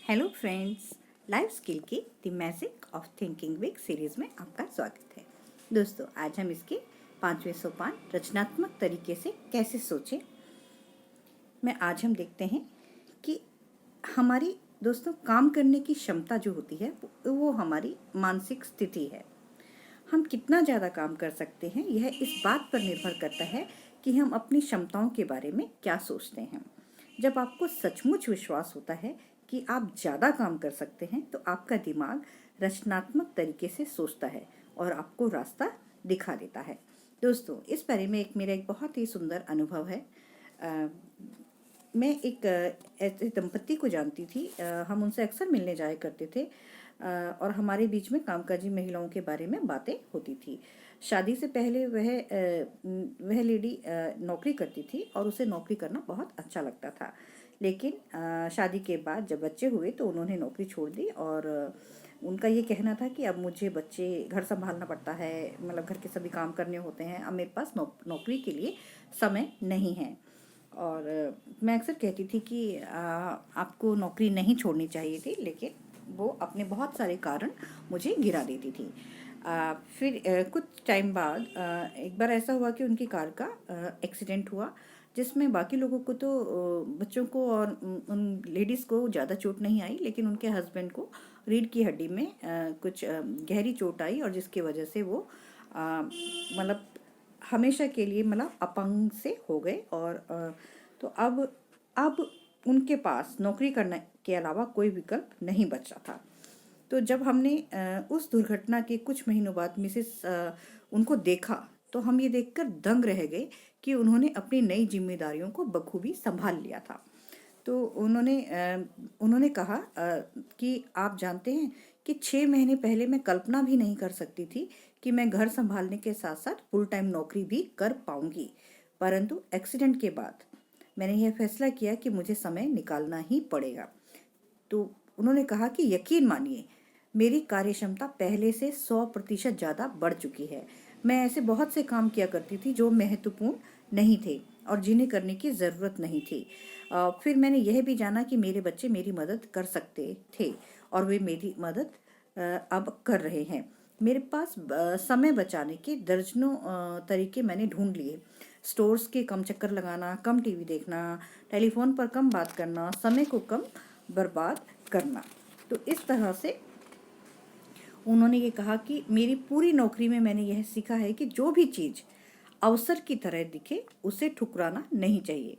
Hello friends, life skill की the magic of thinking week series में आपका स्वागत है। दोस्तों, आज हम इसके 5वें सोपान रचनात्मक तरीके से कैसे सोचें में आज हम देखते हैं कि हमारी दोस्तों काम करने की क्षमता जो होती है वो हमारी मानसिक स्थिति है। हम कितना ज़्यादा काम कर सकते हैं यह इस बात पर निर्भर करता है कि हम अपनी क्षमताओं के बारे में क्या सोचते हैं। जब आपको सचमुच विश्वास होता है कि आप ज़्यादा काम कर सकते हैं तो आपका दिमाग रचनात्मक तरीके से सोचता है और आपको रास्ता दिखा देता है। दोस्तों, इस बारे में मेरा एक बहुत ही सुंदर अनुभव है। मैं एक ऐसे दंपत्ति को जानती थी। हम उनसे अक्सर मिलने जाया करते थे और हमारे बीच में कामकाजी महिलाओं के बारे में बातें होती थी। शादी से पहले वह लेडी नौकरी करती थी और उसे नौकरी करना बहुत अच्छा लगता था। लेकिन शादी के बाद जब बच्चे हुए तो उन्होंने नौकरी छोड़ दी और उनका ये कहना था कि अब मुझे बच्चे घर संभालना पड़ता है, मतलब घर के सभी काम करने होते हैं, अब मेरे पास नौकरी के लिए समय नहीं है। और मैं अक्सर कहती थी कि आपको नौकरी नहीं छोड़नी चाहिए थी, लेकिन वो अपने बहुत सारे कारण मुझे गिरा देती थी। फिर कुछ टाइम बाद एक बार ऐसा हुआ कि उनकी कार का एक्सीडेंट हुआ, जिसमें बाकी लोगों को तो बच्चों को और उन लेडीज़ को ज़्यादा चोट नहीं आई, लेकिन उनके हस्बैंड को रीढ़ की हड्डी में कुछ गहरी चोट आई और जिसकी वजह से वो मतलब हमेशा के लिए मतलब अपंग से हो गए। और तो अब उनके पास नौकरी करने के अलावा कोई विकल्प नहीं बचा था। तो जब हमने उस दुर्घटना के कुछ महीनों बाद मिसेस उनको देखा तो हम ये देखकर दंग रह गए कि उन्होंने अपनी नई जिम्मेदारियों को बखूबी संभाल लिया था। तो उन्होंने कहा कि आप जानते हैं कि 6 महीने पहले मैं कल्पना भी नहीं कर सकती थी कि मैं घर संभालने के साथ साथ फुल टाइम नौकरी भी कर पाऊंगी। परंतु एक्सीडेंट के बाद मैंने यह फैसला किया कि मुझे समय निकालना ही पड़ेगा। तो उन्होंने कहा कि यकीन मानिए, मेरी कार्यक्षमता पहले से 100% ज़्यादा बढ़ चुकी है। मैं ऐसे बहुत से काम किया करती थी जो महत्वपूर्ण नहीं थे और जिन्हें करने की ज़रूरत नहीं थी। फिर मैंने यह भी जाना कि मेरे बच्चे मेरी मदद कर सकते थे और वे मेरी मदद अब कर रहे हैं। मेरे पास समय बचाने के दर्जनों तरीके मैंने ढूंढ लिए। स्टोर्स के कम चक्कर लगाना, कम टीवी देखना, टेलीफोन पर कम बात करना, समय को कम बर्बाद करना। तो इस तरह से उन्होंने ये कहा कि मेरी पूरी नौकरी में मैंने यह सीखा है कि जो भी चीज़ अवसर की तरह दिखे उसे ठुकराना नहीं चाहिए।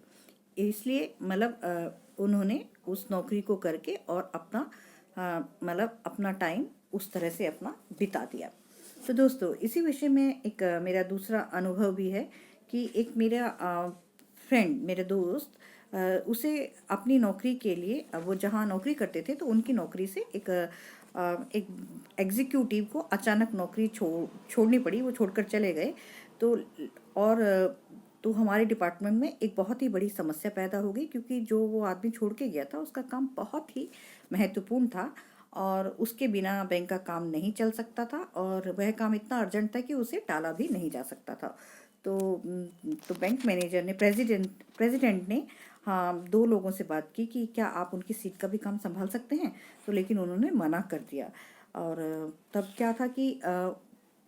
इसलिए मतलब उन्होंने उस नौकरी को करके और अपना मतलब अपना टाइम उस तरह से अपना बिता दिया। तो दोस्तों, इसी विषय में एक मेरा दूसरा अनुभव भी है कि एक मेरा फ्रेंड, मेरे दोस्त, उसे अपनी नौकरी के लिए वो जहाँ नौकरी करते थे तो उनकी नौकरी से एक एग्जीक्यूटिव को अचानक नौकरी छोड़नी पड़ी। वो छोड़कर चले गए। तो और तो हमारे डिपार्टमेंट में एक बहुत ही बड़ी समस्या पैदा हो गई, क्योंकि जो वो आदमी छोड़ के गया था उसका काम बहुत ही महत्वपूर्ण था और उसके बिना बैंक का काम नहीं चल सकता था और वह काम इतना अर्जेंट था कि उसे टाला भी नहीं जा सकता था। तो बैंक मैनेजर ने, प्रेसिडेंट ने हाँ 2 लोगों से बात की कि क्या आप उनकी सीट का भी काम संभाल सकते हैं। तो लेकिन उन्होंने मना कर दिया। और तब क्या था कि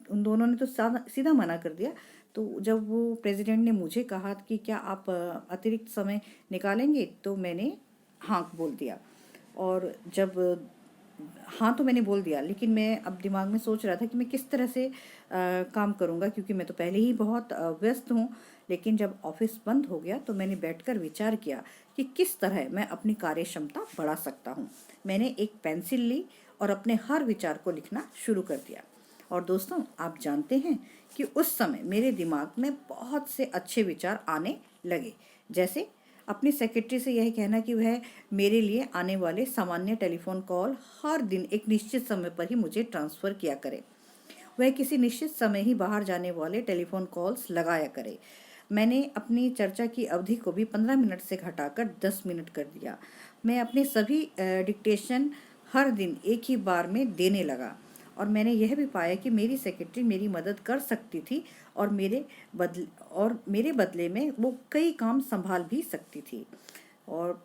उन दोनों ने तो सीधा मना कर दिया। तो जब वो प्रेसिडेंट ने मुझे कहा कि क्या आप अतिरिक्त समय निकालेंगे, तो मैंने हाँ बोल दिया। और जब हाँ तो मैंने बोल दिया, लेकिन मैं अब दिमाग में सोच रहा था कि मैं किस तरह से काम करूँगा, क्योंकि मैं तो पहले ही बहुत व्यस्त हूँ। लेकिन जब ऑफिस बंद हो गया तो मैंने बैठकर विचार किया कि किस तरह मैं अपनी कार्य क्षमता बढ़ा सकता हूँ। मैंने एक पेंसिल ली और अपने हर विचार को लिखना शुरू कर दिया। और दोस्तों, आप जानते हैं कि उस समय मेरे दिमाग में बहुत से अच्छे विचार आने लगे। जैसे अपनी सेक्रेटरी से यह कहना कि वह मेरे लिए आने वाले सामान्य टेलीफोन कॉल हर दिन एक निश्चित समय पर ही मुझे ट्रांसफ़र किया करे। वह किसी निश्चित समय ही बाहर जाने वाले टेलीफोन कॉल्स लगाया करे। मैंने अपनी चर्चा की अवधि को भी 15 मिनट से घटाकर 10 मिनट कर दिया। मैं अपने सभी डिक्टेशन हर दिन एक ही बार में देने लगा और मैंने यह भी पाया कि मेरी सेक्रेटरी मेरी मदद कर सकती थी और मेरे बदले में वो कई काम संभाल भी सकती थी। और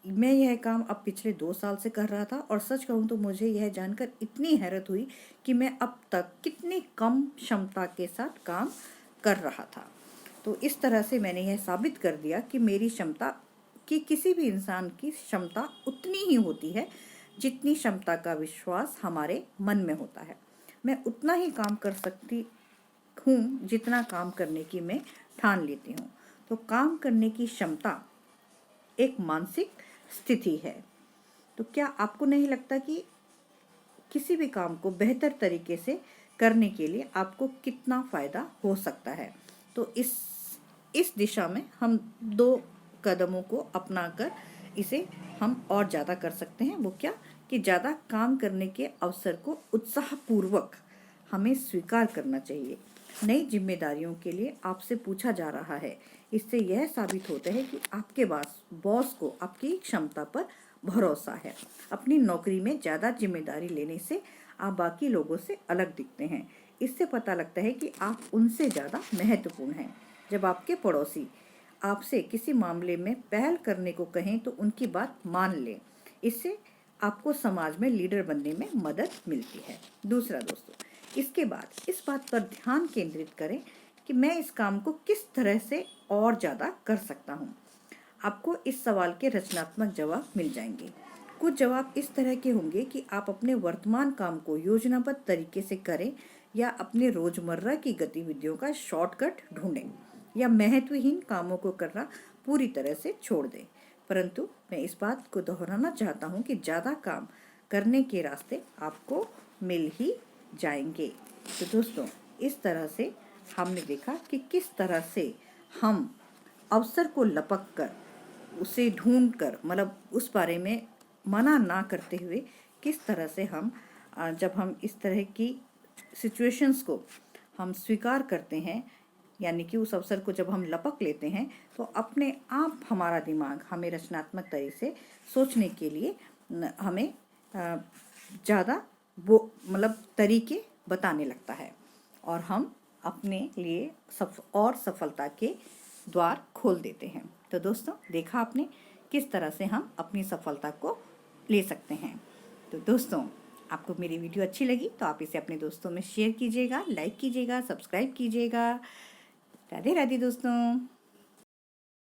मैं यह काम अब पिछले 2 साल से कर रहा था और सच कहूँ तो मुझे यह जानकर इतनी हैरत हुई कि मैं अब तक कितनी कम क्षमता के साथ काम कर रहा था। तो इस तरह से मैंने यह साबित कर दिया कि मेरी क्षमता, कि किसी भी इंसान की क्षमता उतनी ही होती है जितनी क्षमता का विश्वास हमारे मन में होता है। मैं उतना ही काम कर सकती हूँ जितना काम करने की मैं ठान लेती हूँ। तो काम करने की क्षमता एक मानसिक स्थिति है। तो क्या आपको नहीं लगता कि किसी भी काम को बेहतर तरीके से करने के लिए आपको कितना फ़ायदा हो सकता है? तो इस दिशा में हम 2 कदमों को अपनाकर इसे हम और ज़्यादा कर सकते हैं। वो क्या? कि ज़्यादा काम करने के अवसर को उत्साहपूर्वक हमें स्वीकार करना चाहिए। नई जिम्मेदारियों के लिए आपसे पूछा जा रहा है। इससे यह साबित होता है कि आपके बॉस को आपकी क्षमता पर भरोसा है। अपनी नौकरी में ज़्यादा जिम्मेदारी लेने से आप बाकी लोगों से अलग दिखते हैं। इससे पता लगता है कि आप उनसे ज़्यादा महत्वपूर्ण हैं। जब आपके पड़ोसी आपसे किसी मामले में पहल करने को कहें तो उनकी बात मान लें। इससे आपको समाज में लीडर बनने में मदद मिलती है। दूसरा दोस्तों, इसके बाद इस बात पर ध्यान केंद्रित करें कि मैं इस काम को किस तरह से और ज़्यादा कर सकता हूँ। आपको इस सवाल के रचनात्मक जवाब मिल जाएंगे। कुछ जवाब इस तरह के होंगे कि आप अपने वर्तमान काम को योजनाबद्ध तरीके से करें या अपने रोजमर्रा की गतिविधियों का शॉर्टकट ढूंढें या महत्वहीन कामों को करना पूरी तरह से छोड़ दें। परंतु मैं इस बात को दोहराना चाहता हूँ कि ज़्यादा काम करने के रास्ते आपको मिल ही जाएंगे। तो दोस्तों, इस तरह से हमने देखा कि किस तरह से हम अवसर को लपक कर, उसे ढूंढ कर, मतलब उस बारे में मना ना करते हुए किस तरह से हम जब हम इस तरह की सिचुएशंस को हम स्वीकार करते हैं, यानी कि उस अवसर को जब हम लपक लेते हैं, तो अपने आप हमारा दिमाग हमें रचनात्मक तरीके से सोचने के लिए हमें ज़्यादा वो मतलब तरीके बताने लगता है और हम अपने लिए सफलता के द्वार खोल देते हैं। तो दोस्तों, देखा आपने किस तरह से हम अपनी सफलता को ले सकते हैं। तो दोस्तों, आपको मेरी वीडियो अच्छी लगी तो आप इसे अपने दोस्तों में शेयर कीजिएगा, लाइक कीजिएगा, सब्सक्राइब कीजिएगा। राधे राधे दोस्तों।